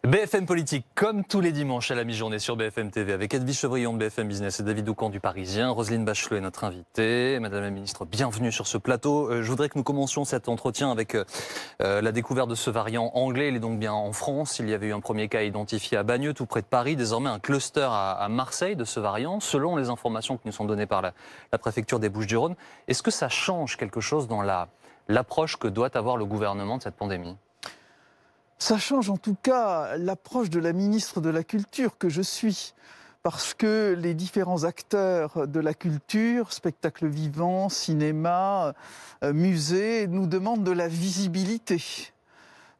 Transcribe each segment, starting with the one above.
BFM Politique, comme tous les dimanches à la mi-journée sur BFM TV, avec Edwige Chevrillon de BFM Business et David Doucan du Parisien. Roselyne Bachelot est notre invitée. Madame la Ministre, bienvenue sur ce plateau. Je voudrais que nous commencions cet entretien avec la découverte de ce variant anglais. Il est donc bien en France. Il y avait eu un premier cas identifié à Bagneux, tout près de Paris. Désormais, un cluster à Marseille de ce variant, selon les informations qui nous sont données par la préfecture des Bouches-du-Rhône. Est-ce que ça change quelque chose dans l'approche que doit avoir le gouvernement de cette pandémie ? Ça change en tout cas l'approche de la ministre de la Culture que je suis, parce que les différents acteurs de la culture, spectacles vivants, cinéma, musées, nous demandent de la visibilité.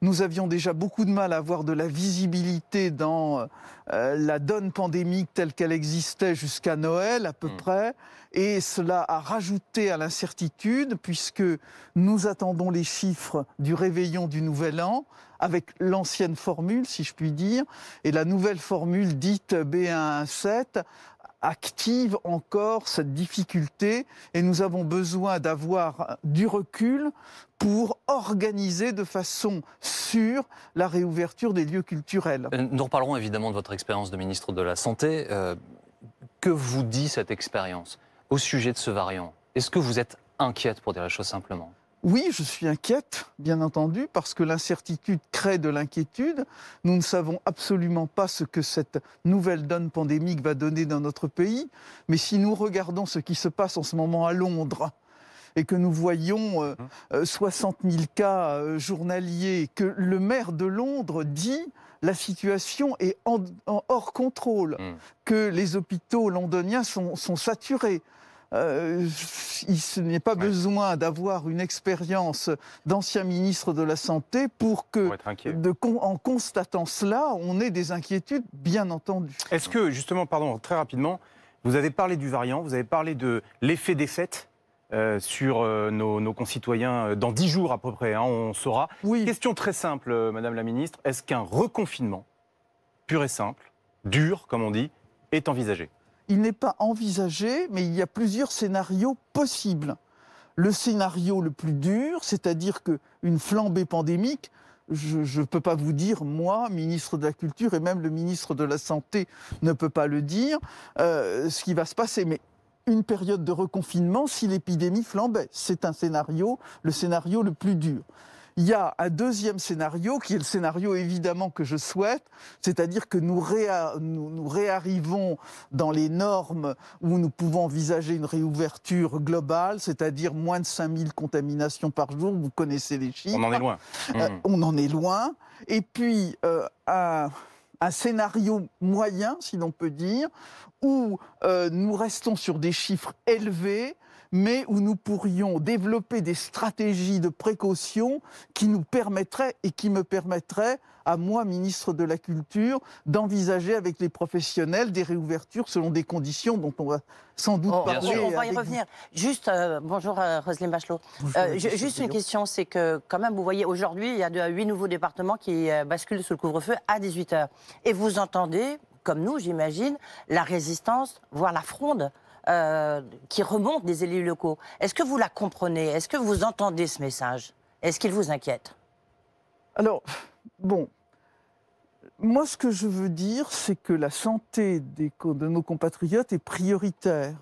Nous avions déjà beaucoup de mal à avoir de la visibilité dans la donne pandémique telle qu'elle existait jusqu'à Noël à peu près, et cela a rajouté à l'incertitude puisque nous attendons les chiffres du réveillon du Nouvel An avec l'ancienne formule, si je puis dire, et la nouvelle formule dite B117 active encore cette difficulté et nous avons besoin d'avoir du recul pour organiser de façon sûre la réouverture des lieux culturels. Nous reparlerons évidemment de votre expérience de ministre de la Santé. Que vous dit cette expérience au sujet de ce variant? Est-ce que vous êtes inquiète, pour dire la chose simplement? Oui, je suis inquiète, bien entendu, parce que l'incertitude crée de l'inquiétude. Nous ne savons absolument pas ce que cette nouvelle donne pandémique va donner dans notre pays. Mais si nous regardons ce qui se passe en ce moment à Londres, et que nous voyons 60 000 cas journaliers, que le maire de Londres dit la situation est hors contrôle, que les hôpitaux londoniens sont saturés. Il n'est pas besoin d'avoir une expérience d'ancien ministre de la Santé pour que, en constatant cela, on ait des inquiétudes, bien entendu. Est-ce que, justement, pardon, très rapidement, vous avez parlé du variant, vous avez parlé de l'effet des fêtes sur nos concitoyens dans 10 jours à peu près, hein, on saura. Oui. Question très simple, Madame la Ministre, est-ce qu'un reconfinement, pur et simple, dur, comme on dit, est envisagé ? Il n'est pas envisagé, mais il y a plusieurs scénarios possibles. Le scénario le plus dur, c'est-à-dire qu'une flambée pandémique, je ne peux pas vous dire, moi, ministre de la Culture, et même le ministre de la Santé ne peut pas le dire, ce qui va se passer. Mais une période de reconfinement, si l'épidémie flambait, c'est un scénario, le scénario le plus dur. Il y a un deuxième scénario, qui est le scénario évidemment que je souhaite, c'est-à-dire que nous réarrivons dans les normes où nous pouvons envisager une réouverture globale, c'est-à-dire moins de 5000 contaminations par jour, vous connaissez les chiffres. On en est loin. On en est loin. Et puis un scénario moyen, si l'on peut dire, où nous restons sur des chiffres élevés, mais où nous pourrions développer des stratégies de précaution qui nous permettraient et qui me permettraient, à moi, ministre de la Culture, d'envisager avec les professionnels des réouvertures selon des conditions dont on va sans doute parler. On va y revenir. Juste, bonjour Roselyne Bachelot. Juste une question, c'est que quand même, vous voyez, aujourd'hui, il y a 8 nouveaux départements qui basculent sous le couvre-feu à 18h. Et vous entendez, comme nous, j'imagine, la résistance, voire la fronde qui remonte des élus locaux. Est-ce que vous la comprenez? Est-ce que vous entendez ce message? Est-ce qu'il vous inquiète? Alors, bon, moi ce que je veux dire, c'est que la santé de nos compatriotes est prioritaire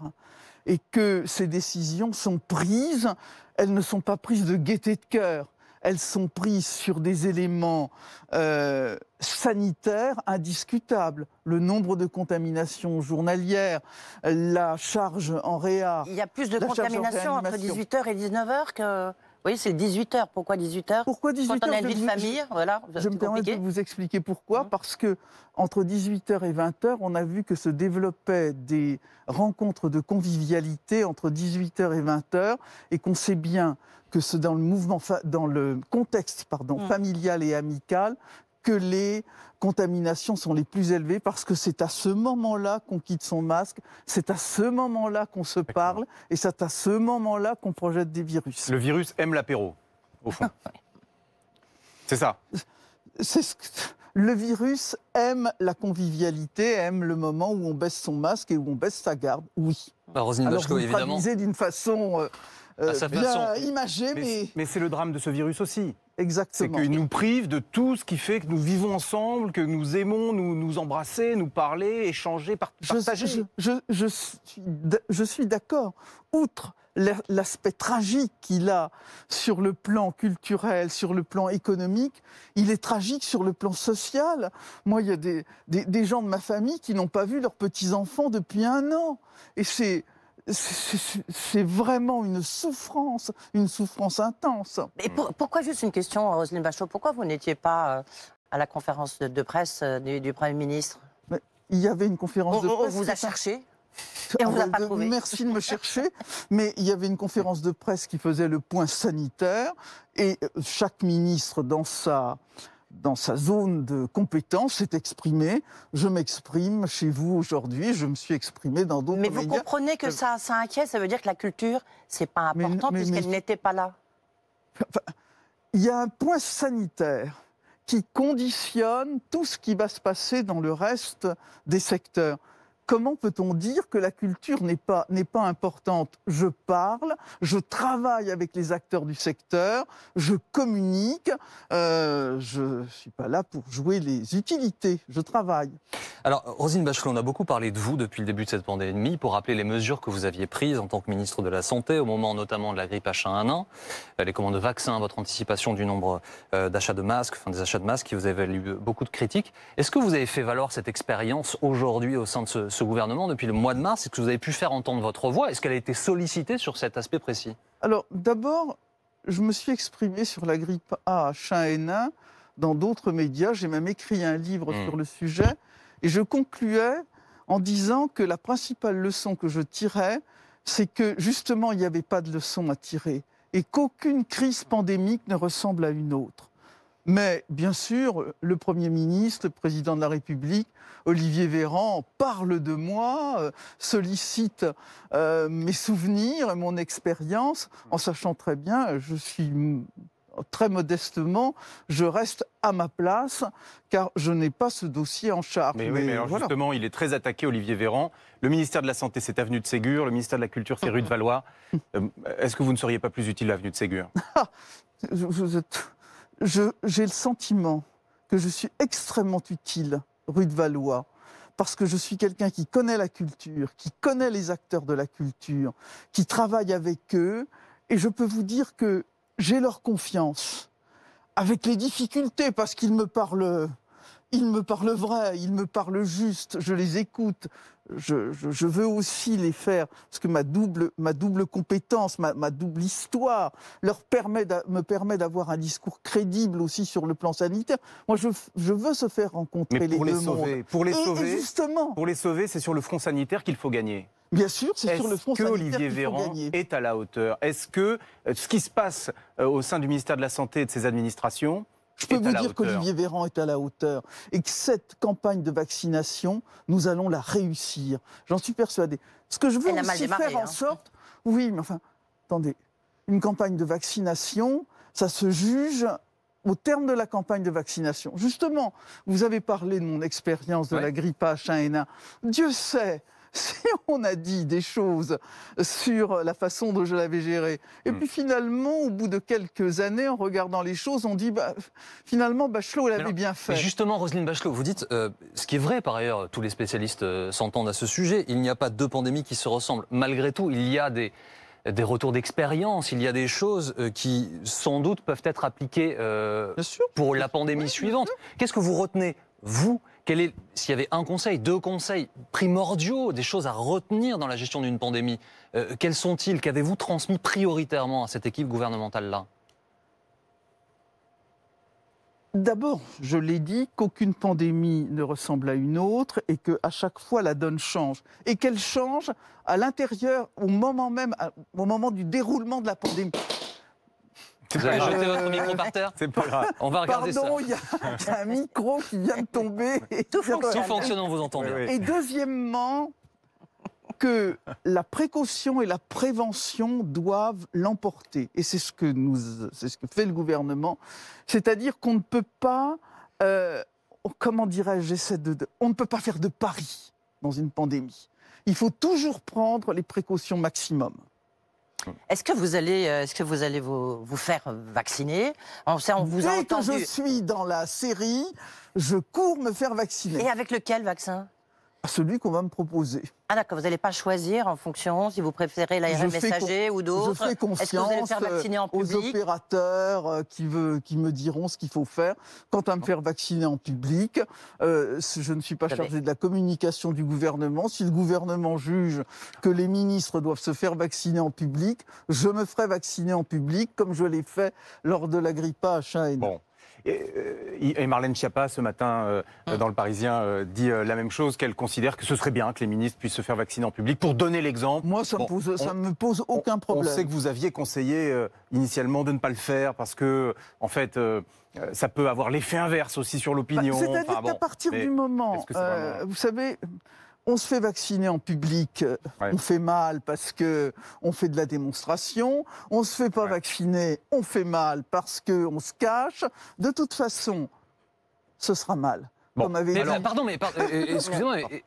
et que ces décisions sont prises, elles ne sont pas prises de gaieté de cœur. Elles sont prises sur des éléments sanitaires indiscutables. Le nombre de contaminations journalières, la charge en réa. Il y a plus de contaminations entre 18h et 19h que... Oui, c'est 18h. Pourquoi 18h? Pourquoi 18h? Quand on a une vie de famille, voilà. Je me permets de vous expliquer pourquoi. Parce que entre 18h et 20h, on a vu que se développaient des rencontres de convivialité entre 18h et 20h et qu'on sait bien que c'est dans le contexte familial et amical que les contaminations sont les plus élevées parce que c'est à ce moment-là qu'on quitte son masque, c'est à ce moment-là qu'on se parle et c'est à ce moment-là qu'on projette des virus. Le virus aime l'apéro, au fond. C'est ça. Le virus aime la convivialité, aime le moment où on baisse son masque et où on baisse sa garde, oui. Roselyne Alors Bachelot, vous évidemment. traduisez d'une façon À sa bien façon. imagé, mais c'est le drame de ce virus aussi. C'est exactement. qu'il nous prive de tout ce qui fait que nous vivons ensemble, que nous aimons nous embrasser, nous parler, échanger, partager. Je suis d'accord. Outre l'aspect tragique qu'il a sur le plan culturel, sur le plan économique, il est tragique sur le plan social. Moi, il y a des gens de ma famille qui n'ont pas vu leurs petits-enfants depuis 1 an. Et c'est vraiment une souffrance intense. Et pourquoi, juste une question, Roselyne Bachelot, pourquoi vous n'étiez pas à la conférence de presse du Premier ministre? Mais il y avait une conférence de presse. On vous a cherché et on vous a pas trouvé. Merci de me chercher, mais il y avait une conférence de presse qui faisait le point sanitaire et chaque ministre dans sa zone de compétence s'est exprimé. Je m'exprime chez vous aujourd'hui, je me suis exprimé dans d'autres médias. Mais vous comprenez que ça inquiète, ça veut dire que la culture, c'est pas important puisqu'elle n'était pas là. Il y a un point sanitaire qui conditionne tout ce qui va se passer dans le reste des secteurs. Comment peut-on dire que la culture n'est pas importante? Je parle, je travaille avec les acteurs du secteur, je communique, je ne suis pas là pour jouer les utilités, je travaille. Alors, Roselyne Bachelot, on a beaucoup parlé de vous depuis le début de cette pandémie pour rappeler les mesures que vous aviez prises en tant que ministre de la Santé, au moment notamment de la grippe H1N1, les commandes de vaccins, votre anticipation du nombre d'achats de masques, des achats de masques qui vous avez eu beaucoup de critiques. Est-ce que vous avez fait valoir cette expérience aujourd'hui au sein de ce gouvernement depuis le mois de mars? Est-ce que vous avez pu faire entendre votre voix? Est-ce qu'elle a été sollicitée sur cet aspect précis? Alors, d'abord, je me suis exprimé sur la grippe H1N1 dans d'autres médias. J'ai même écrit un livre sur le sujet. Et je concluais en disant que la principale leçon que je tirais, c'est que justement, il n'y avait pas de leçon à tirer et qu'aucune crise pandémique ne ressemble à une autre. Mais bien sûr, le Premier ministre, le Président de la République, Olivier Véran, parle de moi, sollicite mes souvenirs et mon expérience, en sachant très bien, je suis très modestement, je reste à ma place, car je n'ai pas ce dossier en charge. Mais alors voilà. Justement, il est très attaqué, Olivier Véran. Le ministère de la Santé, c'est avenue de Ségur. Le ministère de la Culture, c'est rue de Valois. Est-ce que vous ne seriez pas plus utile à avenue de Ségur? J'ai le sentiment que je suis extrêmement utile rue de Valois, parce que je suis quelqu'un qui connaît la culture, qui connaît les acteurs de la culture, qui travaille avec eux, et je peux vous dire que j'ai leur confiance, avec les difficultés, parce qu'ils me parlent vrai, ils me parlent juste, je les écoute. Je veux aussi les faire, parce que ma double compétence, ma double histoire me permet d'avoir un discours crédible aussi sur le plan sanitaire. Moi, je veux se faire rencontrer les deux mondes. Pour les sauver, justement, pour les sauver, c'est sur le front sanitaire qu'il faut gagner. Bien sûr, c'est sur le front sanitaire qu'il faut gagner. Est-ce que Olivier Véran est à la hauteur? Est-ce que ce qui se passe au sein du ministère de la Santé et de ses administrations, je peux vous dire qu'Olivier Véran est à la hauteur et que cette campagne de vaccination, nous allons la réussir. J'en suis persuadé. Ce que je veux aussi faire en sorte... Oui, mais enfin, attendez. Une campagne de vaccination, ça se juge au terme de la campagne de vaccination. Justement, vous avez parlé de mon expérience de la grippe H1N1. Dieu sait si on a dit des choses sur la façon dont je l'avais gérée. Et puis finalement, au bout de quelques années, en regardant les choses, on dit finalement Bachelot, elle avait bien fait. Mais justement, Roselyne Bachelot, vous dites, ce qui est vrai par ailleurs, tous les spécialistes s'entendent à ce sujet, il n'y a pas deux pandémies qui se ressemblent. Malgré tout, il y a des retours d'expérience, il y a des choses qui sans doute peuvent être appliquées pour la pandémie suivante. Qu'est-ce que vous retenez, vous? S'il y avait un conseil, deux conseils primordiaux, des choses à retenir dans la gestion d'une pandémie, quels sont-ils? Qu'avez-vous transmis prioritairement à cette équipe gouvernementale-là? D'abord, je l'ai dit, qu'aucune pandémie ne ressemble à une autre et qu'à chaque fois la donne change. Et qu'elle change à l'intérieur, au moment même, au moment du déroulement de la pandémie. Vous avez jeté votre micro par terre? C'est pas grave. On va regarder Pardon, il y a un micro qui vient de tomber. Tout fonctionne, on vous entend bien. Et deuxièmement, que la précaution et la prévention doivent l'emporter. Et c'est ce que fait le gouvernement. C'est-à-dire qu'on ne peut pas, comment dirais-je, on ne peut pas faire de paris dans une pandémie. Il faut toujours prendre les précautions maximum. Est-ce que vous allez vous faire vacciner? On vous a Dès que entendu. je suis dans la série, je cours me faire vacciner. Et avec lequel vaccin? Celui qu'on va me proposer. Ah d'accord, vous n'allez pas choisir en fonction si vous préférez l'ARN messager ou d'autres. Je fais Est-ce que vous allez confiance faire vacciner en aux public? opérateurs qui me diront ce qu'il faut faire. Quant à me faire vacciner en public, je ne suis pas chargé de la communication du gouvernement. Si le gouvernement juge que les ministres doivent se faire vacciner en public, je me ferai vacciner en public comme je l'ai fait lors de la grippe H1N1. Bon. Et Marlène Schiappa, ce matin, dans Le Parisien, dit la même chose, qu'elle considère que ce serait bien que les ministres puissent se faire vacciner en public pour donner l'exemple. Moi, ça ne me pose aucun problème. On sait que vous aviez conseillé initialement de ne pas le faire parce que, en fait, ça peut avoir l'effet inverse aussi sur l'opinion. C'est-à-dire qu'à partir du moment, vous savez, on se fait vacciner en public, on fait mal parce qu'on fait de la démonstration. On ne se fait pas vacciner, on fait mal parce qu'on se cache. De toute façon, ce sera mal. Bon. Comme avait Mais, dit- excusez-moi, mais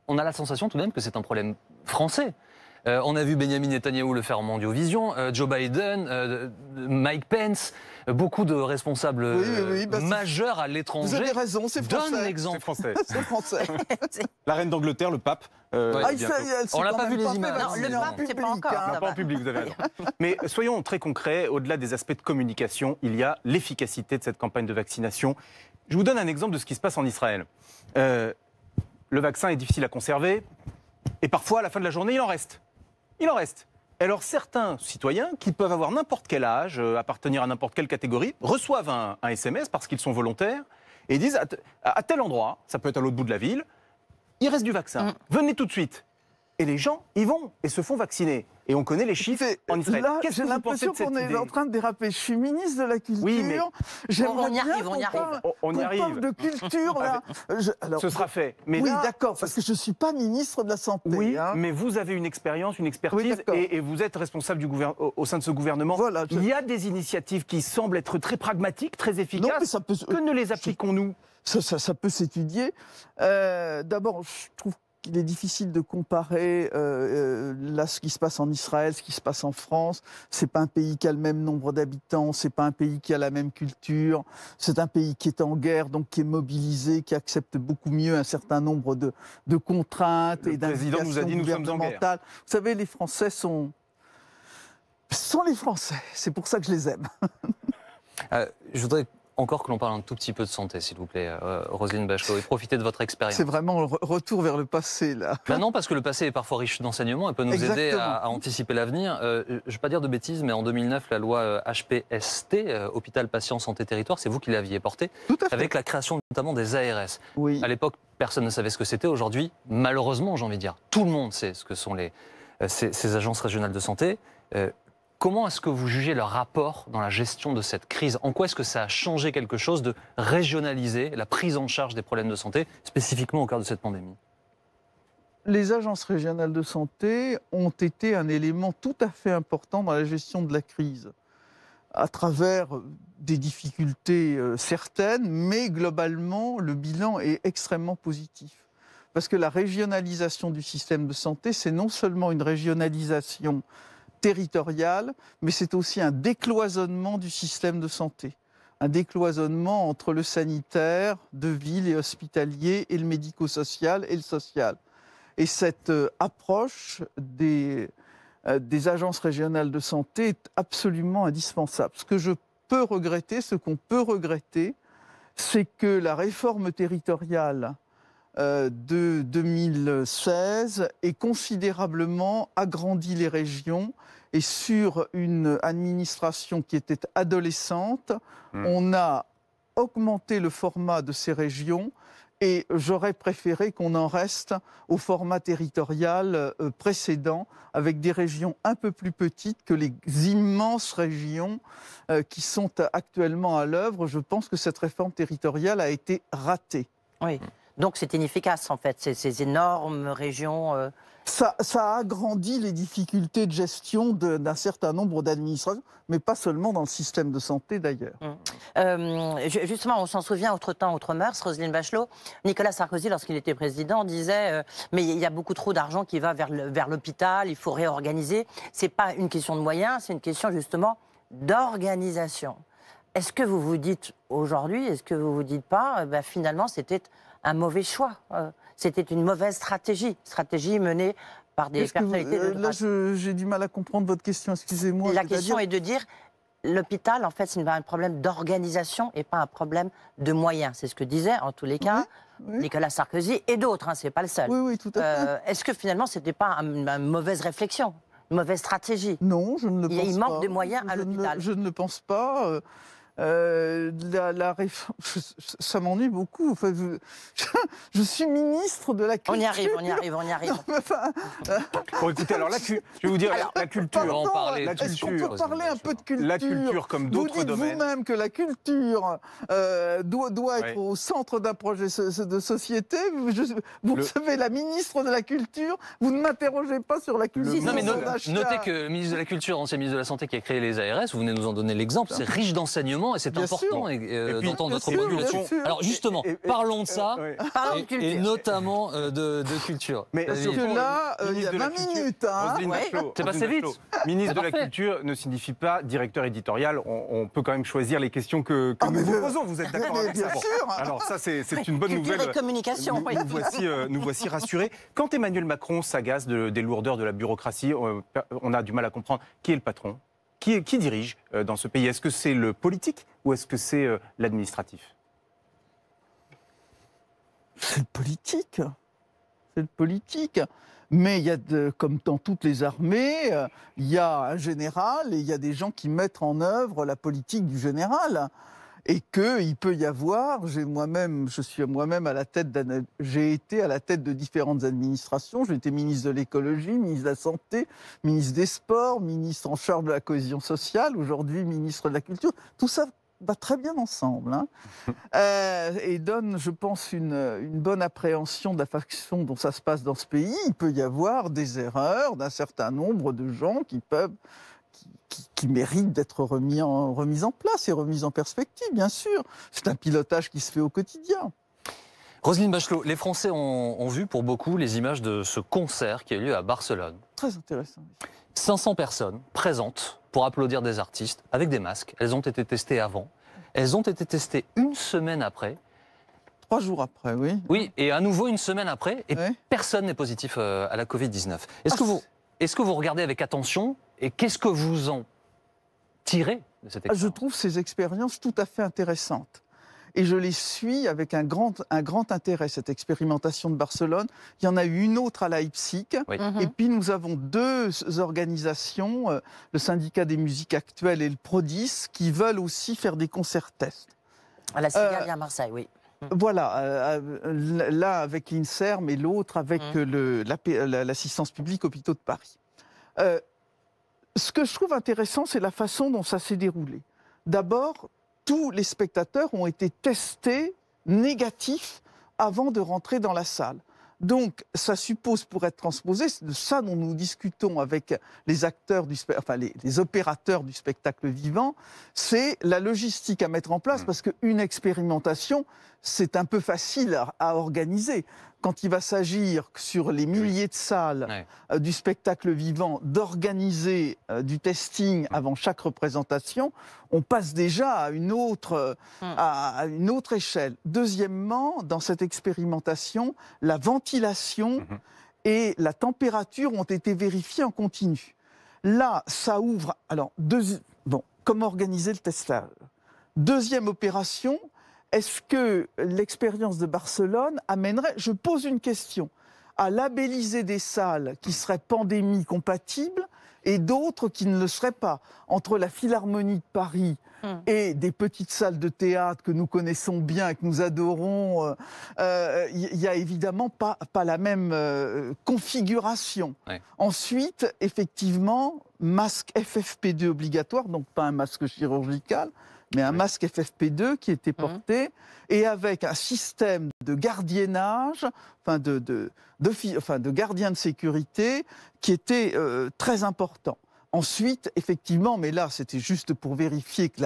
on a la sensation tout de même que c'est un problème français. On a vu Benjamin Netanyahou le faire en Mondiovision, Joe Biden, Mike Pence, beaucoup de responsables majeurs à l'étranger. Vous avez raison, c'est français. Donne l'exemple. C'est français. C'est français. La reine d'Angleterre, le pape. On l'a pas vu les images. Non, le pape, c'est pas encore. Non, pas en public, vous avez raison. Mais soyons très concrets, au-delà des aspects de communication, il y a l'efficacité de cette campagne de vaccination. Je vous donne un exemple de ce qui se passe en Israël. Le vaccin est difficile à conserver et parfois, à la fin de la journée, il en reste. Il en reste. Alors certains citoyens, qui peuvent avoir n'importe quel âge, appartenir à n'importe quelle catégorie, reçoivent un SMS parce qu'ils sont volontaires et disent à tel endroit, ça peut être à l'autre bout de la ville, il reste du vaccin, venez tout de suite. Et les gens y vont et se font vacciner. Et on connaît les chiffres en Israël. Là, Qu'est-ce j'ai que vous pensez l'impression de cette qu'on est idée en train de déraper. Je suis ministre de la Culture. Oui, mais j'aimerais on y bien arrive, on y arrive. On y qu'on arrive. parle de culture, là. Alors, Ce sera fait. Mais oui, là, d'accord, parce que je ne suis pas ministre de la Santé. oui, hein. mais vous avez une expérience, une expertise, Oui, d'accord. et vous êtes responsable au sein de ce gouvernement. Voilà, Il y a des initiatives qui semblent être très pragmatiques, très Non, mais efficaces. ça peut, Que ne les appliquons-nous? ça peut s'étudier. D'abord, je trouve qu'il est difficile de comparer là ce qui se passe en Israël, ce qui se passe en France. C'est pas un pays qui a le même nombre d'habitants, c'est pas un pays qui a la même culture. C'est un pays qui est en guerre, donc qui est mobilisé, qui accepte beaucoup mieux un certain nombre de contraintes et Le président nous a dit nous sommes en guerre. gouvernementales. Vous savez, les Français sont les Français. C'est pour ça que je les aime. Je voudrais encore que l'on parle un tout petit peu de santé, s'il vous plaît, Roselyne Bachelot, et profiter de votre expérience. C'est vraiment le retour vers le passé, là. Ben non, parce que le passé est parfois riche d'enseignements et peut nous aider Exactement. à anticiper l'avenir. Je ne vais pas dire de bêtises, mais en 2009, la loi HPST, Hôpital, Patient, Santé, Territoire, c'est vous qui l'aviez portée, Tout à fait. avec la création notamment des ARS. Oui. À l'époque, personne ne savait ce que c'était. Aujourd'hui, malheureusement, j'ai envie de dire, tout le monde sait ce que sont ces agences régionales de santé. Comment est-ce que vous jugez leur rapport dans la gestion de cette crise? En quoi est-ce que ça a changé quelque chose de régionaliser la prise en charge des problèmes de santé, spécifiquement au cœur de cette pandémie? Les agences régionales de santé ont été un élément tout à fait important dans la gestion de la crise, à travers des difficultés certaines, mais globalement, le bilan est extrêmement positif. Parce que la régionalisation du système de santé, c'est non seulement une régionalisation territoriale, mais c'est aussi un décloisonnement du système de santé. Un décloisonnement entre le sanitaire, de ville et hospitalier, et le médico-social et le social. Et cette approche des agences régionales de santé est absolument indispensable. Ce qu'on peut regretter, c'est que la réforme territoriale de 2016 ait considérablement agrandi les régions, et sur une administration qui était adolescente, on a augmenté le format de ces régions, et j'aurais préféré qu'on en reste au format territorial précédent, avec des régions un peu plus petites que les immenses régions qui sont actuellement à l'œuvre. Je pense que cette réforme territoriale a été ratée. Oui. Donc c'est inefficace en fait, ces énormes régions. Ça a agrandi les difficultés de gestion d'un certain nombre d'administrations, mais pas seulement dans le système de santé d'ailleurs. Justement, on s'en souvient, autre temps, autre mœurs, Roselyne Bachelot. Nicolas Sarkozy, lorsqu'il était président, disait mais il y a beaucoup trop d'argent qui va vers l'hôpital, il faut réorganiser. C'est pas une question de moyens, c'est une question justement d'organisation. Est-ce que vous vous dites aujourd'hui, est-ce que vous vous dites pas, finalement c'était un mauvais choix, c'était une mauvaise stratégie menée par des personnalités de droite. Là, j'ai du mal à comprendre votre question, excusez-moi. La question est de dire, l'hôpital, en fait, c'est un problème d'organisation et pas un problème de moyens. C'est ce que disait, en tous les cas, Nicolas Sarkozy et d'autres, c'est pas le seul. Oui, tout à fait. Est-ce que finalement, c'était pas une mauvaise réflexion, une mauvaise stratégie? Non, je ne le pense pas. Il manque de moyens à l'hôpital. Je ne le pense pas. Ça m'ennuie beaucoup. Enfin, je suis ministre de la culture. On y arrive. Bon, écoutez, alors je vais vous dire, la culture. Est-ce qu'on peut parler un peu de culture? La culture, comme d'autres domaines. Vous dites vous-même que la culture doit être au centre d'un projet de société. Vous recevez la ministre de la Culture. Vous ne m'interrogez pas sur la culture. Non, mais notez que le ministre de la Culture, ancien ministre de la Santé qui a créé les ARS, vous venez nous en donner l'exemple, c'est riche d'enseignements et c'est important d'entendre notre point de vue là-dessus. Alors justement, parlons de ça, et notamment de culture. Mais parce que là, il y a 20 minutes. C'est passé vite. Ministre de la Culture ne signifie pas directeur éditorial. On peut quand même choisir les questions que nous vous posons. Vous êtes d'accord avec ça? Bien sûr. Alors ça, c'est une bonne nouvelle. Culture et communication. Nous voici rassurés. Quand Emmanuel Macron s'agace des lourdeurs de la bureaucratie, on a du mal à comprendre qui est le patron. Qui dirige dans ce pays? Est-ce que c'est le politique ou est-ce que c'est l'administratif? C'est le politique. C'est le politique. Mais il y a, comme dans toutes les armées, il y a un général et il y a des gens qui mettent en œuvre la politique du général. Et qu'il peut y avoir, j'ai été à la tête de différentes administrations. J'ai été ministre de l'écologie, ministre de la santé, ministre des sports, ministre en charge de la cohésion sociale, aujourd'hui ministre de la culture. Tout ça va très bien ensemble, et donne, je pense, une bonne appréhension de la façon dont ça se passe dans ce pays. Il peut y avoir des erreurs d'un certain nombre de gens qui méritent d'être remis en place et remis en perspective, bien sûr. C'est un pilotage qui se fait au quotidien. Roselyne Bachelot, les Français ont vu pour beaucoup les images de ce concert qui a eu lieu à Barcelone. Très intéressant. 500 personnes présentes pour applaudir des artistes avec des masques. Elles ont été testées avant. Elles ont été testées une semaine après. 3 jours après, oui. Oui, et à nouveau une semaine après. Et personne n'est positif à la Covid-19. Est-ce que vous regardez avec attention et qu'est-ce que vous en tirez de cette expérience? Je trouve ces expériences tout à fait intéressantes. Et je les suis avec un grand intérêt, cette expérimentation de Barcelone. Il y en a eu une autre à Leipzig. Oui. Et puis nous avons 2 organisations, le syndicat des musiques actuelles et le Prodis, qui veulent aussi faire des concerts tests. À la Cigale à Marseille, oui. Voilà, l'un avec l'INSERM et l'autre avec l'assistance publique hôpitaux de Paris. Ce que je trouve intéressant, c'est la façon dont ça s'est déroulé. D'abord, tous les spectateurs ont été testés négatifs avant de rentrer dans la salle. Donc, ça suppose, pour être transposé, c'est de ça dont nous discutons avec les acteurs les opérateurs du spectacle vivant, c'est la logistique à mettre en place, parce qu'une expérimentation, c'est un peu facile à organiser. Quand il va s'agir sur les milliers de salles du spectacle vivant, d'organiser du testing avant chaque représentation, on passe déjà à une autre échelle. Deuxièmement, dans cette expérimentation, la ventilation et la température ont été vérifiées en continu. Là, ça ouvre... Alors, comment organiser le testage? Deuxième opération... Est-ce que l'expérience de Barcelone amènerait, je pose une question, à labelliser des salles qui seraient pandémie compatibles et d'autres qui ne le seraient pas? Entre la Philharmonie de Paris et des petites salles de théâtre que nous connaissons bien et que nous adorons, il n'y a évidemment pas la même configuration. Ouais. Ensuite, effectivement, masque FFP2 obligatoire, donc pas un masque chirurgical, mais un masque FFP2 qui était porté, et avec un système de gardiennage, de gardiens de sécurité, qui était très important. Ensuite, effectivement, mais là, c'était juste pour vérifier que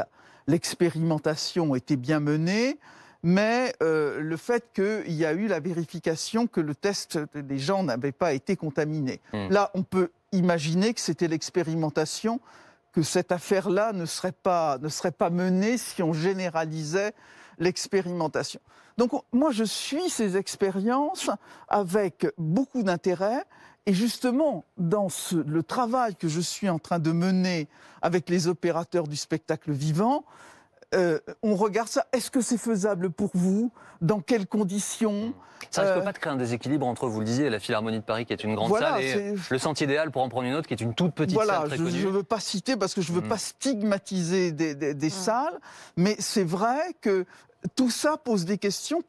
l'expérimentation était bien menée, mais le fait qu'il y a eu la vérification que le test des gens n'avait pas été contaminé. Là, on peut imaginer que c'était l'expérimentation, que cette affaire-là ne serait pas menée si on généralisait l'expérimentation. Donc moi, je suis ces expériences avec beaucoup d'intérêt. Et justement, dans le travail que je suis en train de mener avec les opérateurs du spectacle vivant, on regarde ça. Est-ce que c'est faisable pour vous? Dans quelles conditions? Ça ne risque pas de créer un déséquilibre entre, vous le disiez, la Philharmonie de Paris qui est une grande salle et le Sentier des Halles, pour en prendre une autre, qui est une toute petite salle très connue. Je ne veux pas citer parce que je ne veux pas stigmatiser des salles, mais c'est vrai que tout ça pose des questions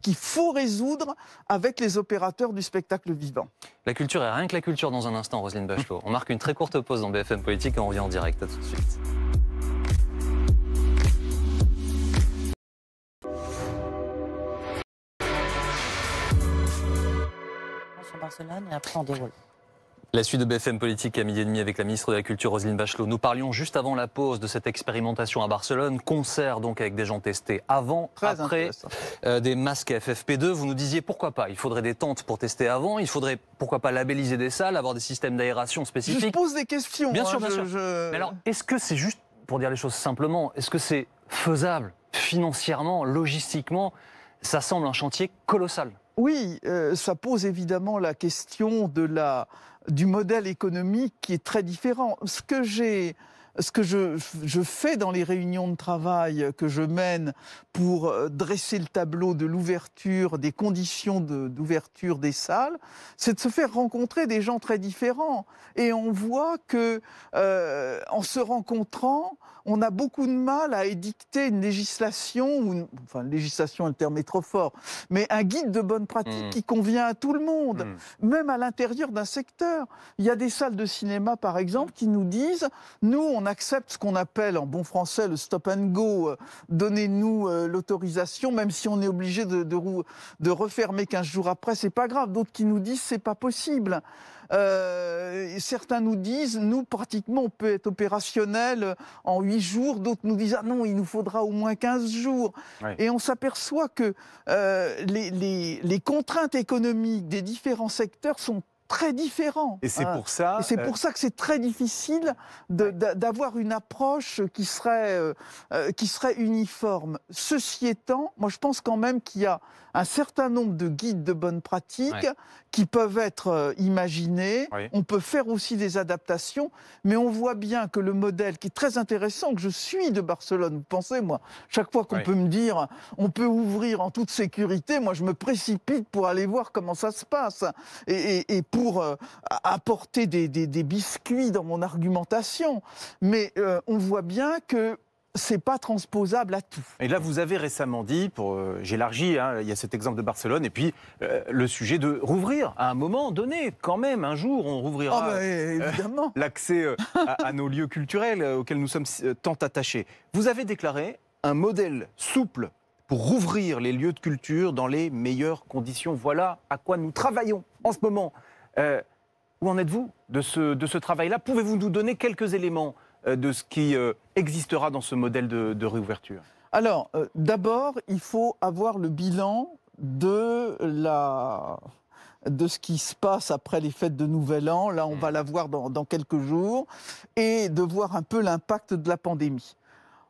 qu'il faut résoudre avec les opérateurs du spectacle vivant. La culture et rien que la culture dans un instant, Roselyne Bachelot. On marque une très courte pause dans BFM Politique et on revient en direct. À tout de suite. Sur Barcelone et après on déroule. La suite de BFM Politique à 12h30 avec la ministre de la Culture Roselyne Bachelot. Nous parlions juste avant la pause de cette expérimentation à Barcelone, concert donc avec des gens testés avant, après, des masques FFP2. Vous nous disiez pourquoi pas, il faudrait des tentes pour tester avant, il faudrait pourquoi pas labelliser des salles, avoir des systèmes d'aération spécifiques. Je pose des questions. Bien sûr, bien sûr. Mais alors, est-ce que c'est juste, pour dire les choses simplement, est-ce que c'est faisable financièrement, logistiquement? Ça semble un chantier colossal. Oui, ça pose évidemment la question du modèle économique qui est très différent. Ce que je fais dans les réunions de travail que je mène pour dresser le tableau de l'ouverture, des conditions d'ouverture des salles, c'est de se faire rencontrer des gens très différents. Et on voit que, en se rencontrant, on a beaucoup de mal à édicter une législation, législation, le terme est trop fort, mais un guide de bonne pratique qui convient à tout le monde, même à l'intérieur d'un secteur. Il y a des salles de cinéma, par exemple, qui nous disent, nous, on accepte ce qu'on appelle, en bon français, le stop and go, donnez-nous l'autorisation, même si on est obligé de refermer 15 jours après, c'est pas grave. D'autres qui nous disent, c'est pas possible. Certains nous disent, nous, pratiquement, on peut être opérationnel en 8 jours. D'autres nous disent, ah non, il nous faudra au moins 15 jours. Ouais. Et on s'aperçoit que les contraintes économiques des différents secteurs sont très différents. Et c'est pour ça... Et c'est pour ça que c'est très difficile d'avoir une approche qui serait uniforme. Ceci étant, moi je pense quand même qu'il y a un certain nombre de guides de bonne pratique qui peuvent être imaginés. Oui. On peut faire aussi des adaptations, mais on voit bien que le modèle qui est très intéressant, que je suis de Barcelone, vous pensez, moi, chaque fois qu'on peut me dire on peut ouvrir en toute sécurité, moi je me précipite pour aller voir comment ça se passe et pour apporter des biscuits dans mon argumentation. Mais on voit bien que c'est pas transposable à tout. Et là, vous avez récemment dit, j'élargis, il y a cet exemple de Barcelone, et puis le sujet de rouvrir à un moment donné, quand même, un jour, on rouvrira l'accès à nos lieux culturels auxquels nous sommes tant attachés. Vous avez déclaré un modèle souple pour rouvrir les lieux de culture dans les meilleures conditions. Voilà à quoi nous travaillons en ce moment. Où en êtes-vous de ce travail-là? Pouvez-vous nous donner quelques éléments de ce qui existera dans ce modèle de réouverture? Alors, d'abord, il faut avoir le bilan de ce qui se passe après les fêtes de Nouvel An. Là, on va l'avoir dans quelques jours. Et de voir un peu l'impact de la pandémie.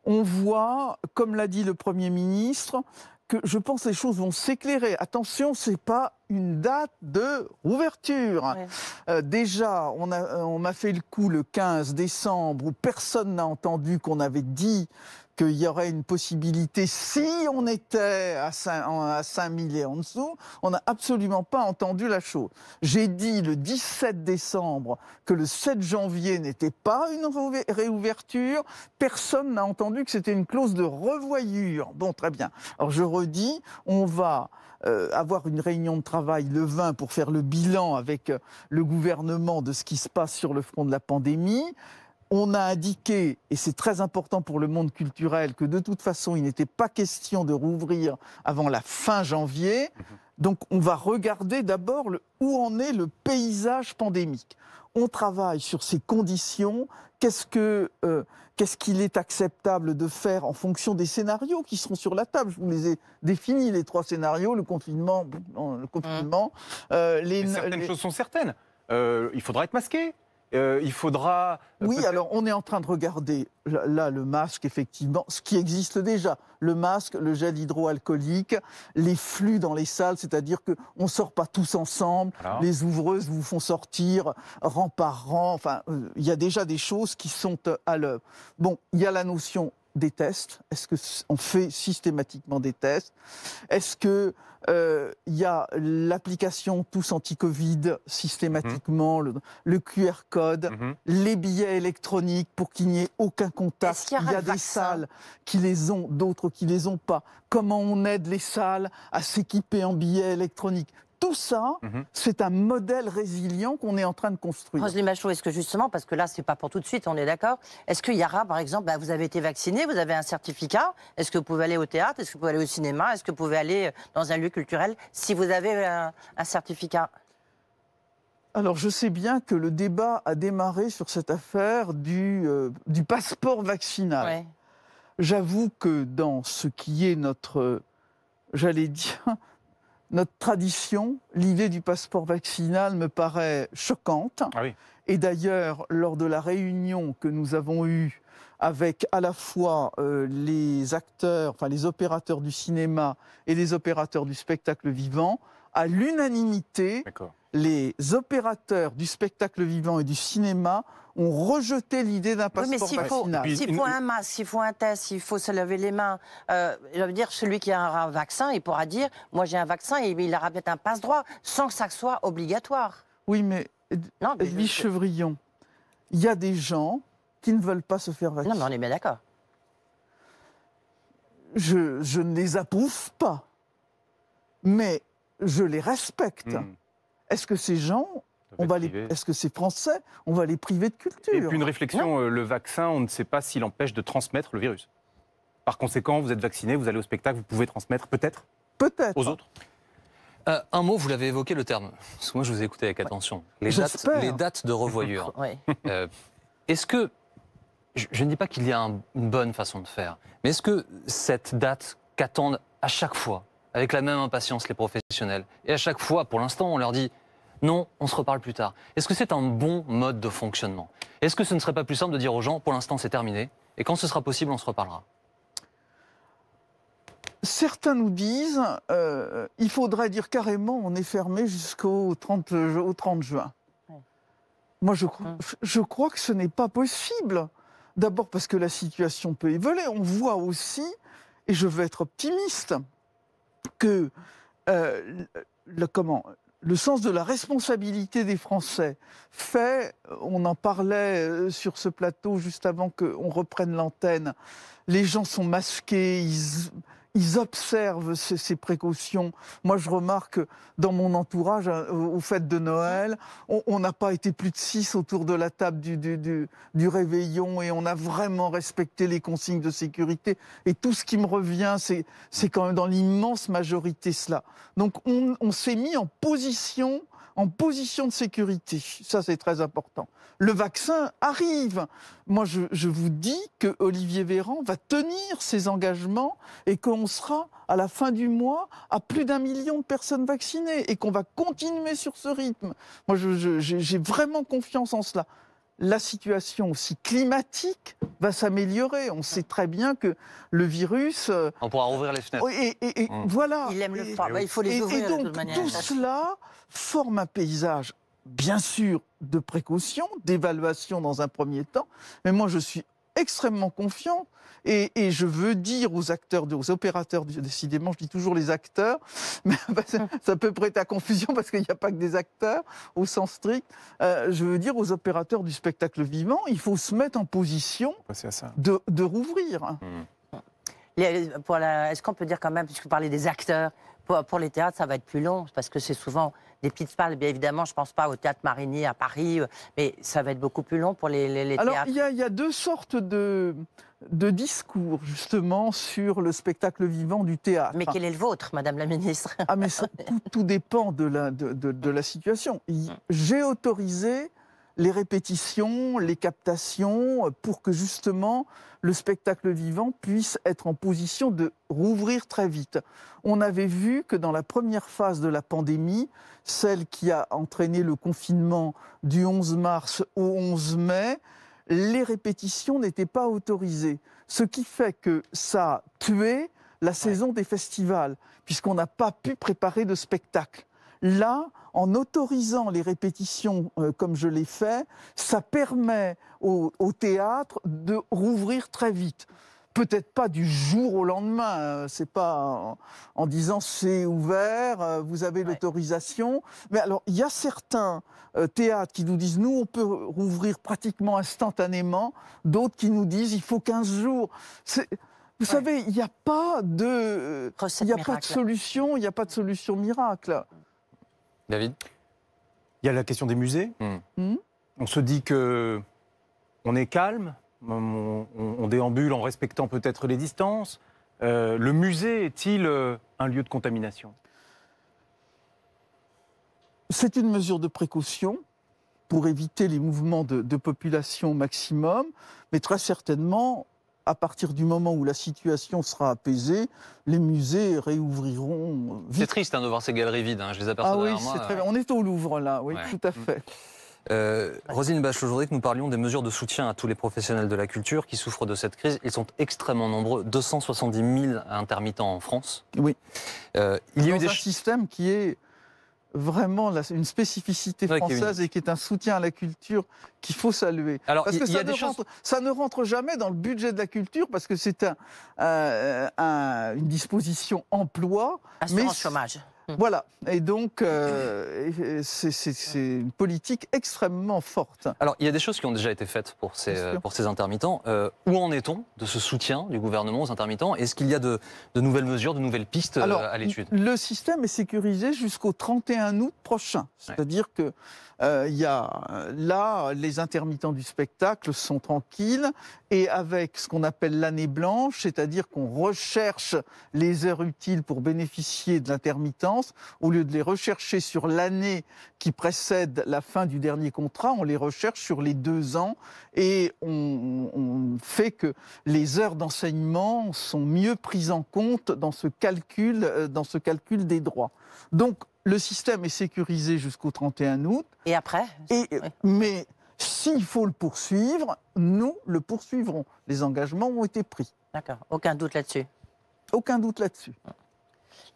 On voit, comme l'a dit le Premier ministre, que je pense que les choses vont s'éclairer. Attention, ce n'est pas une date de rouverture. Ouais. Déjà, on m'a fait le coup le 15 décembre où personne n'a entendu qu'on avait dit qu'il y aurait une possibilité si on était à 5 000 et en dessous. On n'a absolument pas entendu la chose. J'ai dit le 17 décembre que le 7 janvier n'était pas une réouverture. Personne n'a entendu que c'était une clause de revoyure. Bon, très bien. Alors je redis, on va avoir une réunion de travail le 20 pour faire le bilan avec le gouvernement de ce qui se passe sur le front de la pandémie. On a indiqué, et c'est très important pour le monde culturel, que de toute façon, il n'était pas question de rouvrir avant la fin janvier. Donc, on va regarder d'abord où en est le paysage pandémique. On travaille sur ces conditions. Qu'est-ce qu'il est acceptable de faire en fonction des scénarios qui seront sur la table? Je vous les ai définis, les 3 scénarios, le confinement. Certaines choses sont certaines. Il faudra être masqué. Il faudra... Oui, alors on est en train de regarder, là, le masque, effectivement, ce qui existe déjà. Le masque, le gel hydroalcoolique, les flux dans les salles, c'est-à-dire qu'on ne sort pas tous ensemble, Alors, les ouvreuses vous font sortir rang par rang, enfin, il y a déjà des choses qui sont à l'œuvre. Bon, il y a la notion des tests. Est-ce qu'on fait systématiquement des tests? Est-ce que il y a l'application Tous Anti-Covid systématiquement, le QR code, les billets électroniques pour qu'il n'y ait aucun contact. Il y a des salles qui les ont, d'autres qui les ont pas. Comment on aide les salles à s'équiper en billets électroniques? Tout ça, c'est un modèle résilient qu'on est en train de construire. Roselyne Bachelot, est-ce que justement, parce que là, c'est pas pour tout de suite, on est d'accord, est-ce qu'il y aura, par exemple, vous avez été vacciné, vous avez un certificat, est-ce que vous pouvez aller au théâtre, est-ce que vous pouvez aller au cinéma, est-ce que vous pouvez aller dans un lieu culturel si vous avez un certificat? Alors, je sais bien que le débat a démarré sur cette affaire du passeport vaccinal. Ouais. J'avoue que dans ce qui est notre tradition, l'idée du passeport vaccinal me paraît choquante. Ah oui. Et d'ailleurs, lors de la réunion que nous avons eue avec à la fois les acteurs, enfin les opérateurs du cinéma et les opérateurs du spectacle vivant, à l'unanimité, les opérateurs du spectacle vivant et du cinéma ont rejeté l'idée d'un passeport vaccinal. S'il faut un masque, s'il faut un test, s'il faut se laver les mains, je veux dire, celui qui a un vaccin, il pourra dire « moi j'ai un vaccin » et il aura peut-être un passe-droit, sans que ça soit obligatoire. Oui, mais Edwige Chevrillon, il y a des gens qui ne veulent pas se faire vacciner. Non, mais on est bien d'accord. Je ne les approuve pas, mais je les respecte. Est-ce que ces gens, est-ce que ces Français, on va les priver de culture? Et puis une réflexion, le vaccin, on ne sait pas s'il empêche de transmettre le virus. Par conséquent, vous êtes vacciné, vous allez au spectacle, vous pouvez transmettre peut-être aux autres. Un mot, vous l'avez évoqué, le terme. Parce que moi, je vous ai écouté avec attention. Les dates de revoyure. Oui. Est-ce que, je ne dis pas qu'il y a une bonne façon de faire, mais est-ce que cette date qu'attendent à chaque fois, avec la même impatience les professionnels, et à chaque fois, pour l'instant, on leur dit non, on se reparle plus tard. Est-ce que c'est un bon mode de fonctionnement? Est-ce que ce ne serait pas plus simple de dire aux gens, pour l'instant c'est terminé, et quand ce sera possible, on se reparlera? Certains nous disent il faudrait dire carrément on est fermé jusqu'au 30 juin. Moi, je crois que ce n'est pas possible. D'abord parce que la situation peut évoluer. On voit aussi, et je veux être optimiste, que le sens de la responsabilité des Français fait, on en parlait sur ce plateau juste avant qu'on reprenne l'antenne, les gens sont masqués, ils observent ces précautions. Moi, je remarque dans mon entourage, aux fêtes de Noël, on n'a pas été plus de 6 autour de la table du réveillon et on a vraiment respecté les consignes de sécurité. Et tout ce qui me revient, c'est quand même dans l'immense majorité cela. Donc, on s'est mis en position de sécurité. Ça, c'est très important. Le vaccin arrive. Moi, je vous dis que Olivier Véran va tenir ses engagements et qu'on sera, à la fin du mois, à plus d'1 million de personnes vaccinées et qu'on va continuer sur ce rythme. Moi, j'ai vraiment confiance en cela. la situation aussi climatique va s'améliorer. On sait très bien que le virus... On pourra rouvrir les fenêtres. Voilà. Il aime le froid. Il faut les ouvrir de toute manière. Tout cela forme un paysage, bien sûr, de précaution, d'évaluation dans un premier temps. Mais moi, je suis extrêmement confiant. Et je veux dire aux acteurs, aux opérateurs, décidément, je dis toujours les acteurs, mais ça peut prêter à confusion parce qu'il n'y a pas que des acteurs au sens strict. Je veux dire aux opérateurs du spectacle vivant, il faut se mettre en position de rouvrir. Est-ce qu'on peut dire quand même, puisque vous parlez des acteurs, pour les théâtres, ça va être plus long, parce que c'est souvent des petites salles. Bien évidemment, je ne pense pas au Théâtre Marigny à Paris, mais ça va être beaucoup plus long pour les Alors, théâtres. Il y a deux sortes de discours, justement, sur le spectacle vivant du théâtre. Mais quel est le vôtre, Madame la Ministre? Mais tout dépend de la situation. J'ai autorisé les répétitions, les captations, pour que, justement, le spectacle vivant puisse être en position de rouvrir très vite. On avait vu que dans la première phase de la pandémie, celle qui a entraîné le confinement du 11 mars au 11 mai, les répétitions n'étaient pas autorisées. Ce qui fait que ça a tué la saison des festivals, puisqu'on n'a pas pu préparer de spectacle. Là, en autorisant les répétitions comme je l'ai fait, ça permet au théâtre de rouvrir très vite. Peut-être pas du jour au lendemain, c'est pas en disant c'est ouvert, vous avez l'autorisation. Mais alors, il y a certains théâtres qui nous disent nous, on peut rouvrir pratiquement instantanément, d'autres qui nous disent il faut 15 jours. Vous savez, il n'y a pas de solution, il n'y a pas de solution miracle. David? Il y a la question des musées. On se dit que on est calme, on déambule en respectant peut-être les distances. Le musée est-il un lieu de contamination? C'est une mesure de précaution pour éviter les mouvements de population maximum, mais très certainement, à partir du moment où la situation sera apaisée, les musées réouvriront vite. C'est triste de voir ces galeries vides, je les aperçois derrière moi. Très bien. On est au Louvre là, oui, tout à fait. Roselyne Bachelot, je voudrais que nous parlions des mesures de soutien à tous les professionnels de la culture qui souffrent de cette crise. Ils sont extrêmement nombreux, 270 000 intermittents en France. Oui. Il y a eu un système qui est vraiment une spécificité française et qui est un soutien à la culture qu'il faut saluer. Alors, parce que ça ne rentre jamais dans le budget de la culture parce que c'est une disposition emploi. Assurance chômage. Voilà, et donc c'est une politique extrêmement forte. Alors, il y a des choses qui ont déjà été faites pour ces intermittents. Où en est-on de ce soutien du gouvernement aux intermittents? Est-ce qu'il y a de nouvelles mesures, de nouvelles pistes à l'étude? Le système est sécurisé jusqu'au 31 août prochain. C'est-à-dire que les intermittents du spectacle sont tranquilles et avec ce qu'on appelle l'année blanche, c'est-à-dire qu'on recherche les heures utiles pour bénéficier de l'intermittence, au lieu de les rechercher sur l'année qui précède la fin du dernier contrat, on les recherche sur les 2 ans et on fait que les heures d'enseignement sont mieux prises en compte dans ce calcul des droits. Donc, le système est sécurisé jusqu'au 31 août. Et après Mais s'il faut le poursuivre, nous le poursuivrons. Les engagements ont été pris. D'accord, aucun doute là-dessus. Aucun doute là-dessus.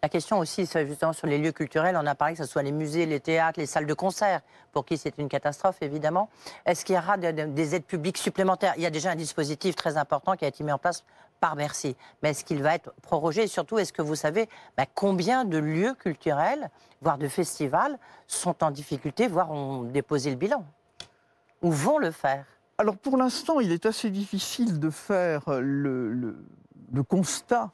La question aussi, c'est justement sur les lieux culturels, on a parlé que ce soit les musées, les théâtres, les salles de concert, pour qui c'est une catastrophe évidemment. Est-ce qu'il y aura des aides publiques supplémentaires? Il y a déjà un dispositif très important qui a été mis en place par Bercy. Mais est-ce qu'il va être prorogé? Et surtout, est-ce que vous savez combien de lieux culturels, voire de festivals, sont en difficulté, voire ont déposé le bilan? Ou vont le faire? Alors pour l'instant, il est assez difficile de faire le constat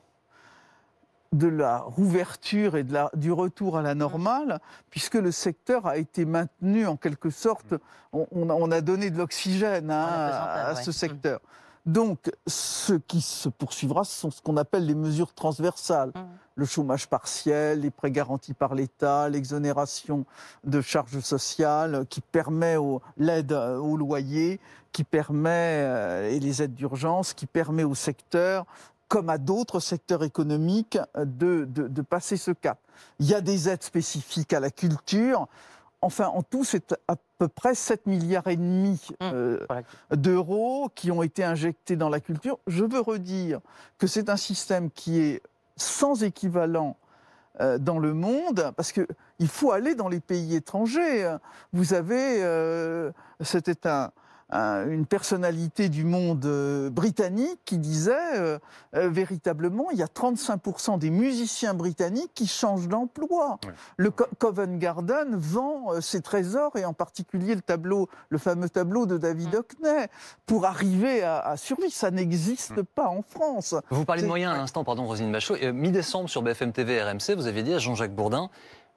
de la rouverture et du retour à la normale, puisque le secteur a été maintenu en quelque sorte, on a donné de l'oxygène à ce secteur. Donc, ce qui se poursuivra, ce sont ce qu'on appelle les mesures transversales. Le chômage partiel, les prêts garantis par l'État, l'exonération de charges sociales qui permet l'aide au loyer, qui permet, et les aides d'urgence, qui permet au secteur, comme à d'autres secteurs économiques, de passer ce cap. Il y a des aides spécifiques à la culture. enfin, en tout, c'est à peu près 7,5 milliards d'euros qui ont été injectés dans la culture. Je veux redire que c'est un système qui est sans équivalent dans le monde, parce qu'il faut aller dans les pays étrangers. Vous avez, c'était une personnalité du monde britannique qui disait véritablement, il y a 35% des musiciens britanniques qui changent d'emploi. Oui. Le Covent Garden vend ses trésors, et en particulier le fameux tableau de David Hockney, pour arriver à survivre. Ça n'existe pas en France. Vous parlez de moyens à l'instant, pardon, Roselyne Bachelot. Mi-décembre sur BFM TV et RMC, vous aviez dit à Jean-Jacques Bourdin,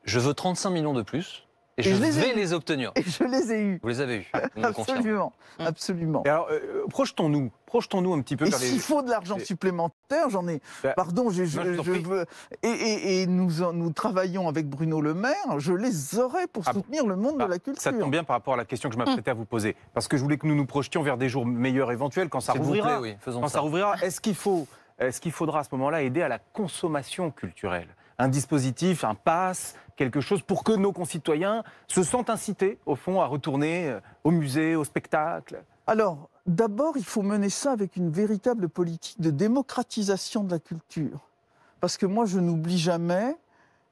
je veux 35 millions de plus. Et je vais les obtenir. Et je les ai eus. Vous les avez eus. Absolument, absolument. Et alors, projetons-nous un petit peu. Et s'il faut de l'argent supplémentaire, j'en ai. Pardon, je veux. Et nous travaillons avec Bruno Le Maire. Je les aurai pour soutenir le monde de la culture. Ça tombe bien par rapport à la question que je m'apprêtais à vous poser, parce que je voulais que nous nous projetions vers des jours meilleurs éventuels quand ça rouvrira. Oui, quand ça rouvrira, est-ce qu'il faudra à ce moment-là aider à la consommation culturelle? Un dispositif, un pass, quelque chose pour que nos concitoyens se sentent incités, au fond, à retourner au musée, au spectacle? Alors, d'abord, il faut mener ça avec une véritable politique de démocratisation de la culture. Parce que moi, je n'oublie jamais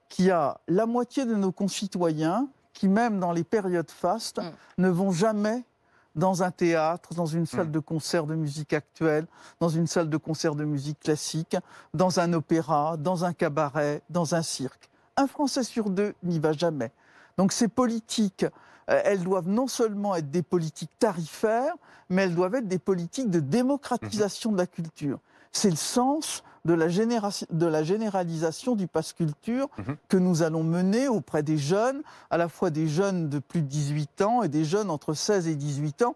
qu'il y a la moitié de nos concitoyens qui, même dans les périodes fastes, ne vont jamais dans un théâtre, dans une salle de concert de musique actuelle, dans une salle de concert de musique classique, dans un opéra, dans un cabaret, dans un cirque. Un Français sur deux n'y va jamais. Donc ces politiques, elles doivent non seulement être des politiques tarifaires, mais elles doivent être des politiques de démocratisation de la culture. C'est le sens de la généralisation du pass culture que nous allons mener auprès des jeunes, à la fois des jeunes de plus de 18 ans et des jeunes entre 16 et 18 ans.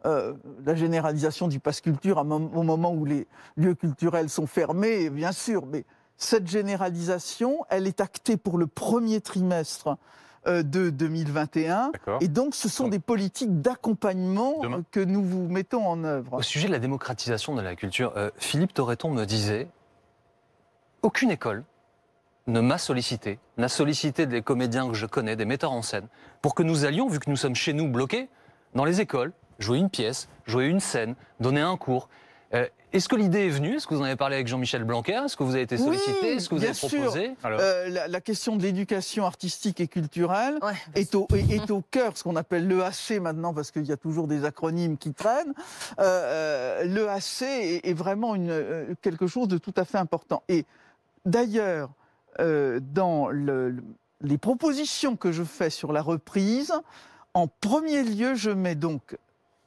La généralisation du pass culture au moment où les lieux culturels sont fermés, bien sûr, mais cette généralisation, elle est actée pour le premier trimestre de 2021. Et donc, ce sont des politiques d'accompagnement que nous vous mettons en œuvre. Au sujet de la démocratisation de la culture, Philippe Torreton me disait « Aucune école ne m'a sollicité, n'a sollicité des comédiens que je connais, des metteurs en scène, pour que nous allions, vu que nous sommes chez nous bloqués, dans les écoles, jouer une pièce, jouer une scène, donner un cours. Est-ce que l'idée est venue? Est-ce que vous en avez parlé avec Jean-Michel Blanquer? Est-ce que vous avez été sollicité? Oui, est-ce que vous avez proposé? La question de l'éducation artistique et culturelle est au cœur, ce qu'on appelle l'EAC maintenant, parce qu'il y a toujours des acronymes qui traînent. L'EAC est vraiment quelque chose de tout à fait important. Et d'ailleurs, dans les propositions que je fais sur la reprise, en premier lieu, je mets donc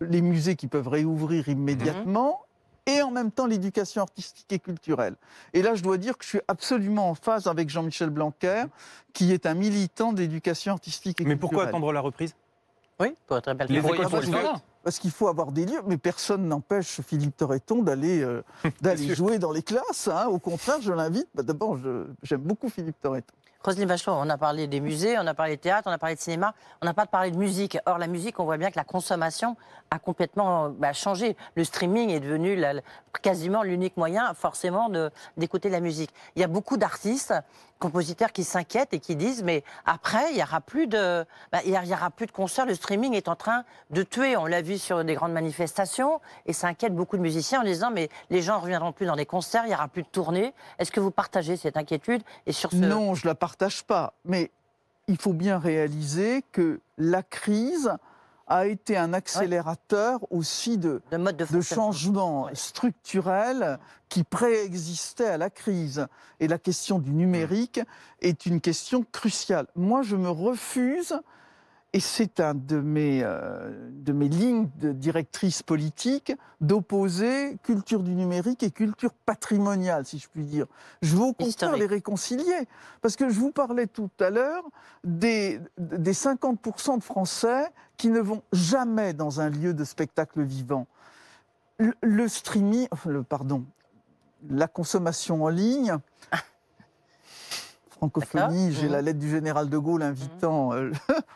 les musées qui peuvent réouvrir immédiatement, et en même temps l'éducation artistique et culturelle. Et là, je dois dire que je suis absolument en phase avec Jean-Michel Blanquer, qui est un militant d'éducation artistique et culturelle. Mais pourquoi attendre la reprise? Oui, pour être belle. Les écoles sont ouvertes. Parce qu'il faut avoir des lieux, mais personne n'empêche Philippe Torreton d'aller jouer dans les classes. Au contraire, je l'invite. D'abord, j'aime beaucoup Philippe Torreton. Roselyne Bachelot, on a parlé des musées, on a parlé de théâtre, on a parlé de cinéma, on n'a pas parlé de musique. Or, la musique, on voit bien que la consommation a complètement changé. Le streaming est devenu quasiment l'unique moyen, forcément, d'écouter la musique. Il y a beaucoup d'artistes, compositeurs qui s'inquiètent et qui disent mais après, il n'y aura plus de concerts. Le streaming est en train de tuer. On l'a vu sur des grandes manifestations et ça inquiète beaucoup de musiciens en disant mais les gens ne reviendront plus dans les concerts, il n'y aura plus de tournées. Est-ce que vous partagez cette inquiétude? Et sur ce... Non, je ne la partage pas. Mais il faut bien réaliser que la crise a été un accélérateur aussi de changements structurels qui préexistaient à la crise. Et la question du numérique est une question cruciale. Moi, je me refuse, et c'est un de mes lignes de directrice politique, d'opposer culture du numérique et culture patrimoniale, si je puis dire. Je veux au contraire les réconcilier. Parce que je vous parlais tout à l'heure des 50% de Français qui ne vont jamais dans un lieu de spectacle vivant. Le streaming, la consommation en ligne, francophonie, j'ai la lettre du général de Gaulle invitant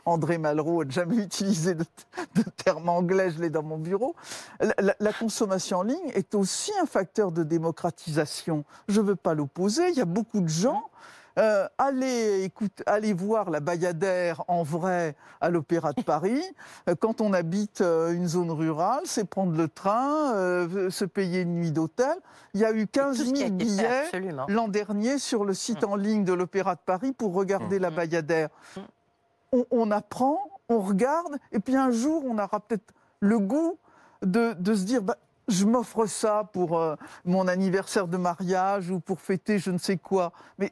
André Malraux à ne jamais utiliser de terme anglais, je l'ai dans mon bureau. La consommation en ligne est aussi un facteur de démocratisation. Je ne veux pas l'opposer, il y a beaucoup de gens Allez voir la Bayadère en vrai à l'Opéra de Paris. Quand on habite une zone rurale, c'est prendre le train, se payer une nuit d'hôtel. Il y a eu 15 000 billets l'an dernier sur le site en ligne de l'Opéra de Paris pour regarder la Bayadère. On apprend, on regarde, et puis un jour, on aura peut-être le goût de se dire je m'offre ça pour mon anniversaire de mariage ou pour fêter je ne sais quoi. Mais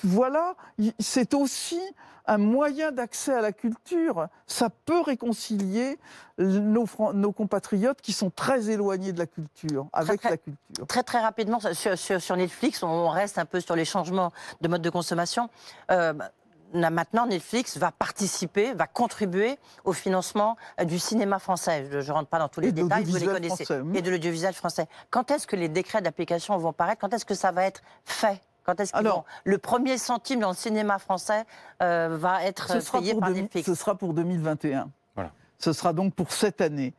voilà, c'est aussi un moyen d'accès à la culture. Ça peut réconcilier nos compatriotes qui sont très éloignés de la culture, avec la culture. Très très rapidement, sur Netflix, on reste un peu sur les changements de mode de consommation. Maintenant, Netflix va participer, va contribuer au financement du cinéma français. Je ne rentre pas dans tous les détails, vous les connaissez. Et de l'audiovisuel français. Quand est-ce que les décrets d'application vont paraître? Quand est-ce que ça va être fait? Quand est-ce que le premier centime dans le cinéma français va être payé par Netflix? Ce sera pour 2021. Voilà. Ce sera donc pour cette année.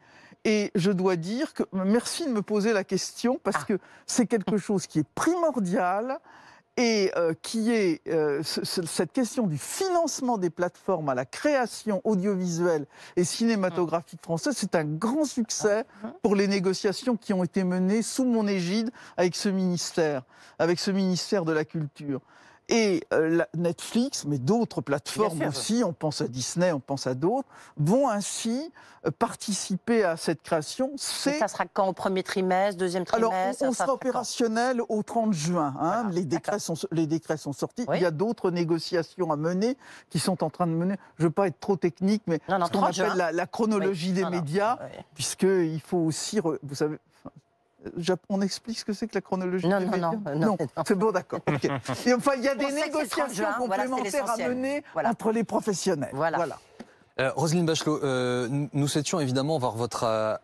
Et je dois dire que, merci de me poser la question, parce que c'est quelque chose qui est primordial. Et qui est cette question du financement des plateformes à la création audiovisuelle et cinématographique française, c'est un grand succès pour les négociations qui ont été menées sous mon égide avec ce ministère de la Culture. Et Netflix, mais d'autres plateformes aussi, on pense à Disney, on pense à d'autres, vont ainsi participer à cette création. Ça sera quand? Au premier trimestre, deuxième trimestre? Alors, on sera opérationnel au 30 juin. Voilà, les décrets sont sortis. Oui. Il y a d'autres négociations à mener qui sont en train de mener. Je ne veux pas être trop technique, mais ce qu'on appelle la chronologie des médias, puisqu'il faut aussi... Vous savez... On explique ce que c'est que la chronologie des médias? Non, c'est bon, d'accord. Okay. Et enfin, il y a des négociations complémentaires à mener entre les professionnels. Voilà. Roselyne Bachelot, nous souhaitions évidemment voir votre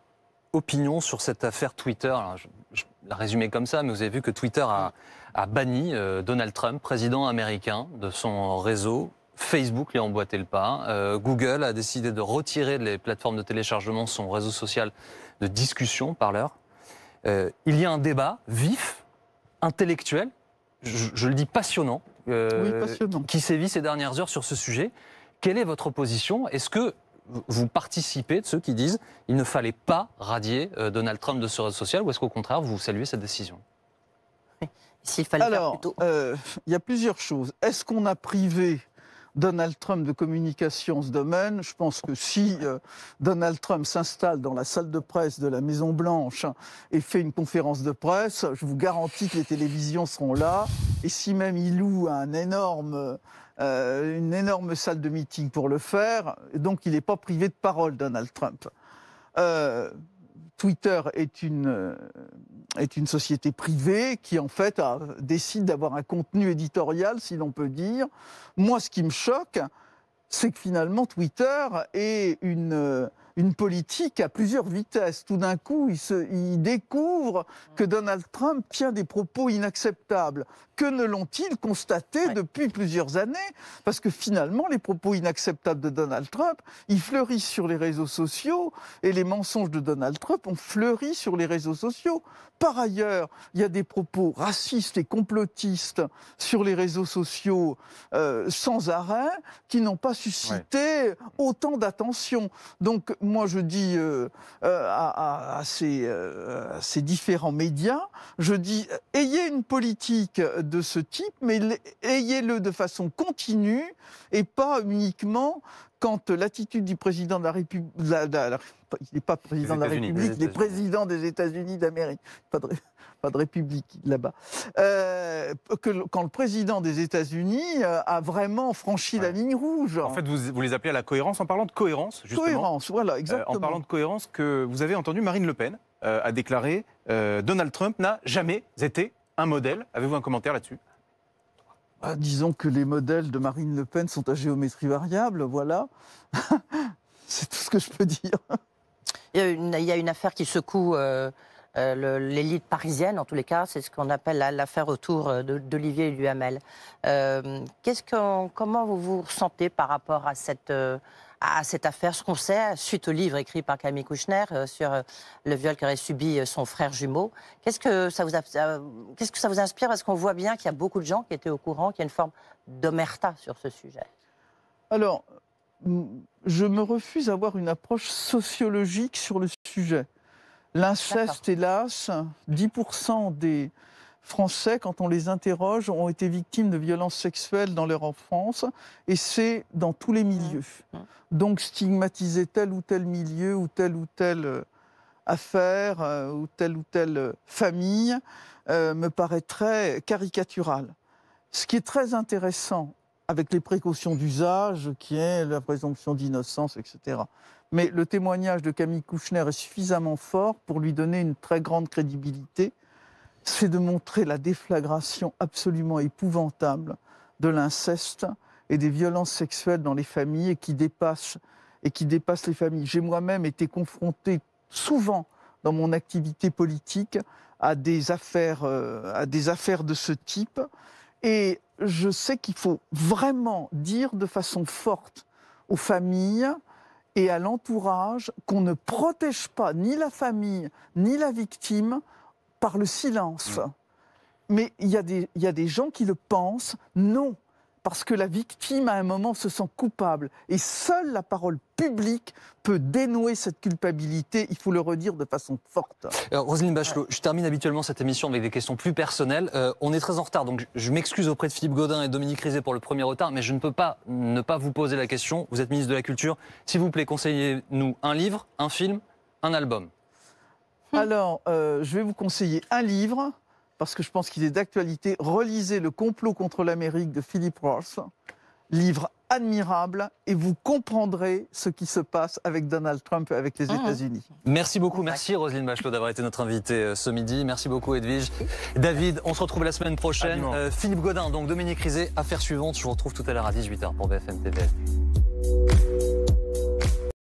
opinion sur cette affaire Twitter. Alors, je la résumais comme ça, mais vous avez vu que Twitter a banni Donald Trump, président américain, de son réseau. Facebook lui a emboîté le pas. Google a décidé de retirer les plateformes de téléchargement son réseau social de discussion, Parler. Il y a un débat vif, intellectuel, je le dis passionnant, qui sévit ces dernières heures sur ce sujet. Quelle est votre position? Est-ce que vous participez de ceux qui disent qu'il ne fallait pas radier Donald Trump de ce réseau social, ou est-ce qu'au contraire vous saluez cette décision? Alors, il y a plusieurs choses. Est-ce qu'on a privé Donald Trump de communication en ce domaine? Je pense que si Donald Trump s'installe dans la salle de presse de la Maison-Blanche et fait une conférence de presse, je vous garantis que les télévisions seront là. Et si même il loue une énorme salle de meeting pour le faire, donc il n'est pas privé de parole, Donald Trump. Twitter est une société privée qui, en fait, décide d'avoir un contenu éditorial, si l'on peut dire. Moi, ce qui me choque, c'est que finalement, Twitter est une politique à plusieurs vitesses. Tout d'un coup, il découvre que Donald Trump tient des propos inacceptables. Que ne l'ont-ils constaté depuis plusieurs années? Parce que finalement, les propos inacceptables de Donald Trump, ils fleurissent sur les réseaux sociaux, et les mensonges de Donald Trump ont fleuri sur les réseaux sociaux. Par ailleurs, il y a des propos racistes et complotistes sur les réseaux sociaux sans arrêt, qui n'ont pas suscité autant d'attention. Donc, moi, je dis à ces différents médias, je dis, ayez une politique de ce type, mais ayez-le de façon continue et pas uniquement quand l'attitude du président de la République, il n'est pas président de la République, il est président des États-Unis d'Amérique, pas de République là-bas, quand le président des États-Unis a vraiment franchi la ligne rouge. En fait, vous les appelez à la cohérence, en parlant de cohérence, justement. Cohérence, voilà, exactement. En parlant de cohérence, que vous avez entendu Marine Le Pen a déclaré Donald Trump n'a jamais été un modèle. Avez-vous un commentaire là-dessus? Disons que les modèles de Marine Le Pen sont à géométrie variable, voilà. C'est tout ce que je peux dire. Il y a une affaire qui secoue l'élite parisienne, en tous les cas, c'est ce qu'on appelle l'affaire autour d'Olivier Duhamel. Comment vous vous ressentez par rapport à à cette affaire, ce qu'on sait, suite au livre écrit par Camille Kouchner sur le viol qu'aurait subi son frère jumeau. Qu'est-ce que ça vous inspire? Parce qu'on voit bien qu'il y a beaucoup de gens qui étaient au courant, qu'il y a une forme d'omerta sur ce sujet. Alors, je me refuse à avoir une approche sociologique sur le sujet. L'inceste, hélas, 10% des Français, quand on les interroge, ont été victimes de violences sexuelles dans leur enfance, et c'est dans tous les milieux. Donc stigmatiser tel ou tel milieu, ou telle affaire, ou telle famille, me paraîtrait caricatural. Ce qui est très intéressant, avec les précautions d'usage, qui est la présomption d'innocence, etc. Mais le témoignage de Camille Kouchner est suffisamment fort pour lui donner une très grande crédibilité. C'est de montrer la déflagration absolument épouvantable de l'inceste et des violences sexuelles dans les familles et qui dépassent les familles. J'ai moi-même été confronté souvent dans mon activité politique à des affaires de ce type. Et je sais qu'il faut vraiment dire de façon forte aux familles et à l'entourage qu'on ne protège pas ni la famille ni la victime par le silence. Mais il y a des gens qui le pensent, non, parce que la victime, à un moment, se sent coupable. Et seule la parole publique peut dénouer cette culpabilité. Il faut le redire de façon forte. Alors, Roselyne Bachelot, je termine habituellement cette émission avec des questions plus personnelles. On est très en retard, donc je m'excuse auprès de Philippe Gaudin et Dominique Rizet pour le premier retard, mais je ne peux pas ne pas vous poser la question. Vous êtes ministre de la Culture. S'il vous plaît, conseillez-nous un livre, un film, un album. Alors, je vais vous conseiller un livre, parce que je pense qu'il est d'actualité. Relisez Le complot contre l'Amérique de Philip Roth. Livre admirable, et vous comprendrez ce qui se passe avec Donald Trump et avec les États-Unis. Merci beaucoup, merci Roselyne Bachelot d'avoir été notre invitée ce midi. Merci beaucoup Edwige. David, on se retrouve la semaine prochaine. Philippe Gaudin, donc Dominique Rizet, affaire suivante. Je vous retrouve tout à l'heure à 18h pour BFM TV.